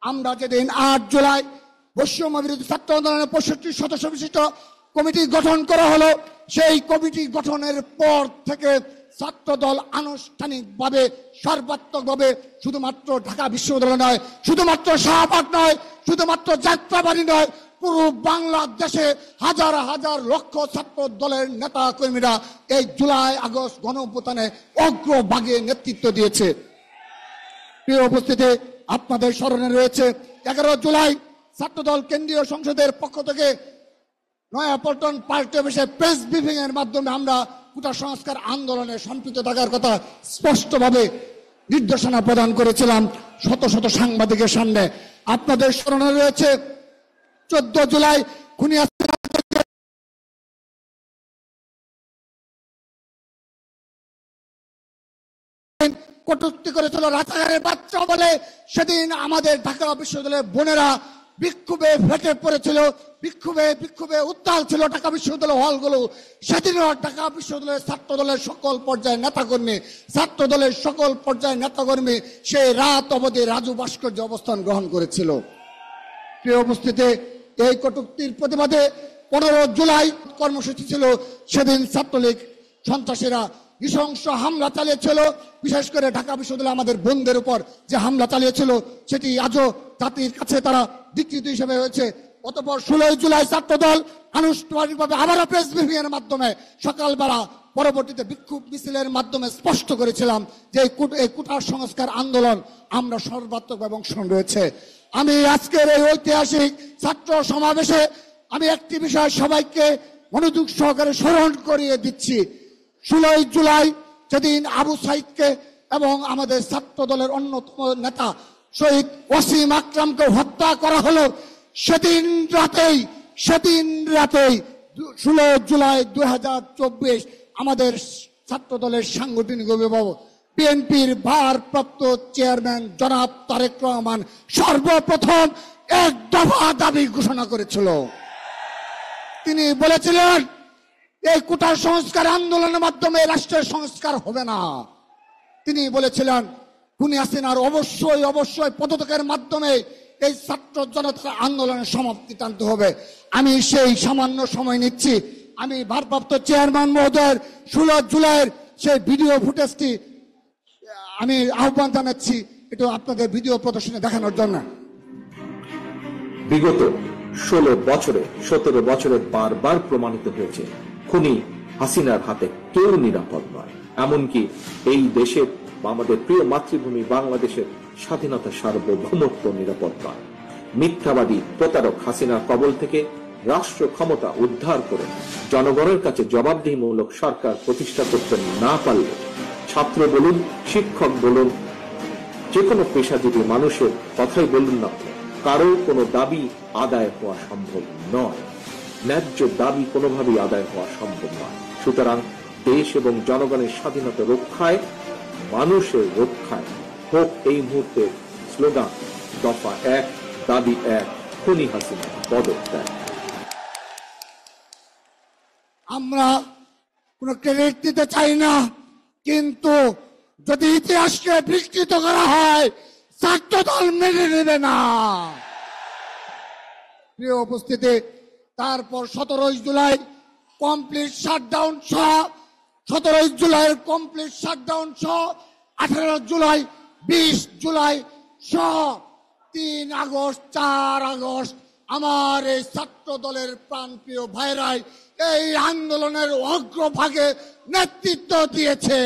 আমরা যেদিন 8 জুলাই বৈষম্য বিরোধী ছাত্র আন্দোলনের 65 সদস্য বিশিষ্ট কমিটি গঠন করা হলো, সেই কমিটি গঠনের পর থেকে ছাত্রদল আনুষ্ঠানিকভাবে সর্বাত্মকভাবে শুধুমাত্র ঢাকা বিশ্ববিদ্যালয় নয়, শুধুমাত্র শাহবাগ নয়, শুধুমাত্র যাত্রাবাড়ি নয়, পুরো বাংলাদেশে হাজার হাজার লক্ষ ছাত্র দলের নেতা কর্মীরা এই জুলাই আগস্ট গণঅভ্যুত্থানে অগ্রভাগে নেতৃত্ব দিয়েছে। প্রিয় উপস্থিতি, আপনাদের স্মরণে রয়েছে 11 জুলাই ছাত্রদল কেন্দ্রীয় সংসদের পক্ষ থেকে নয়াপল্টন পার্টি অফিসে প্রেস ব্রিফিং এর মাধ্যমে আমরা কোটা সংস্কার আন্দোলনে সম্পৃক্ত থাকার কথা স্পষ্টভাবে নির্দেশনা প্রদান করেছিলাম শত শত সাংবাদিকের সামনে। আপনাদের স্মরণে রয়েছে 14 জুলাই খুনি কটূক্তি করেছিল রাজাকারের বাচ্চা বলে। সেদিন আমাদের ঢাকা বিশ্ববিদ্যালয়ের বোনেরা বিক্ষোভে ফেটে পড়েছিল, বিক্ষোভে উত্তাল ছিল ঢাকা বিশ্ববিদ্যালয় হলগুলো। সেদিনও ঢাকা বিশ্ববিদ্যালয়ের ছাত্র দলের সকল পর্যায়ের নেতাকর্মী, ছাত্র দলের সকল পর্যায়ের নেতাকর্মী সেই রাত অবধি রাজু ভাস্কর্য অবস্থান গ্রহণ করেছিল। প্রিয় উপস্থিতি, এই কটূক্তির প্রতিবাদে 15 জুলাই কর্মসূচি ছিল। সেদিন ছাত্রলীগ সন্ত্রাসীরা নৃশংস হামলা চালিয়েছিল, বিশেষ করে ঢাকা বিশ্ববিদ্যালয় আমাদের বোনদের উপর যে হামলা চালিয়েছিল সেটি আজও জাতির কাছে তারা বিকৃত হিসেবে হয়েছে। অতঃপর 16 জুলাই ছাত্রদল আনুষ্ঠানিকভাবে আবারও প্রেস ব্রিফিং এর মাধ্যমে সকালবেলা পরবর্তীতে বিক্ষোভ মিছিলের মাধ্যমে স্পষ্ট করেছিলাম যে এই কোটা সংস্কার আন্দোলন আমরা সর্বাত্মক এবং শোন রয়েছে। আমি আজকের এই ঐতিহাসিক ছাত্র সমাবেশে আমি একটি বিষয় সবাইকে মনোযোগ সহকারে স্মরণ করিয়ে দিচ্ছি। 16 জুলাই যেদিন আবু সাইদকে এবং আমাদের ছাত্র দলের অন্যতম নেতা শহীদ ওয়াসিম আকরামকে হত্যা করা হলো, সেদিন রাতেই 16 জুলাই 2024 আমাদের ছাত্র দলের সাংগঠনিক অভিভাবক বিএনপির ভারপ্রাপ্ত চেয়ারম্যান জনাব তারেক রহমান সর্বপ্রথম এক দফা দাবি ঘোষণা করেছিল। তিনি বলেছিলেন এই কোটা সংস্কার আন্দোলনের মাধ্যমে রাষ্ট্রের সংস্কার হবে না। তিনি বলেছিলেন খুনি হাসিনার অবশ্যই পদত্যাগের মাধ্যমে এই ছাত্র জনতার আন্দোলনের সমাপ্তি টানতে হবে। আমি সেই সামান্য সময় নিচ্ছি, আমি ভারপ্রাপ্ত চেয়ারম্যান মহোদয়ের 16 জুলাইয়ের সেই ভিডিও ফুটেজটি আমি আহ্বান জানাচ্ছি একটু আপনাদের ভিডিও প্রদর্শনে দেখানোর জন্য। বিগত 17 বছরে বারবার প্রমাণিত হয়েছে খুনি হাসিনার হাতে কেউ নিরাপদ নয়। এমনকি এই দেশের আমাদের প্রিয় মাতৃভূমি বাংলাদেশের স্বাধীনতা সার্বভৌমত্ব নিরাপদ নয়। মিথ্যাবাদী প্রতারক হাসিনার কবল থেকে রাষ্ট্র ক্ষমতা উদ্ধার করে জনগণের কাছে জবাবদিহিমূলক সরকার প্রতিষ্ঠা করতে না পারলে ছাত্র বলুন, শিক্ষক বলুন, যে কোনো পেশাজীবী মানুষের কথাই বলুন না, কারো কোনো দাবি আদায় হওয়া সম্ভব নয়। ন্যায্য দাবি কোনোভাবেই আদায় হওয়া সম্ভব নয়। সুতরাং দেশ এবং জনগণের স্বাধীনতা রক্ষায়, মানুষের রক্ষায় হোক এই মুহূর্তে স্লোগান দফা 1, দাবি 1, খুনি হাসিনা পদত্যাগ। আমরা কোনো ক্রেডিট দিতে চাই না, কিন্তু যদি ইতিহাসকে বিকৃত করা হয় ছাত্রদল মেনে নেবে না। প্রিয় উপস্থিতি, তারপর 17 জুলাই কমপ্লিট শাটডাউন সহ 17 জুলাইয়ের কমপ্লিট শাটডাউন সহ 18 জুলাই 20 জুলাই সহ 3 আগস্ট 4 আগস্ট আমার এই ছাত্র দলের প্রাণপ্রিয় ভাইরাই এই আন্দোলনের অগ্রভাগে নেতৃত্ব দিয়েছে।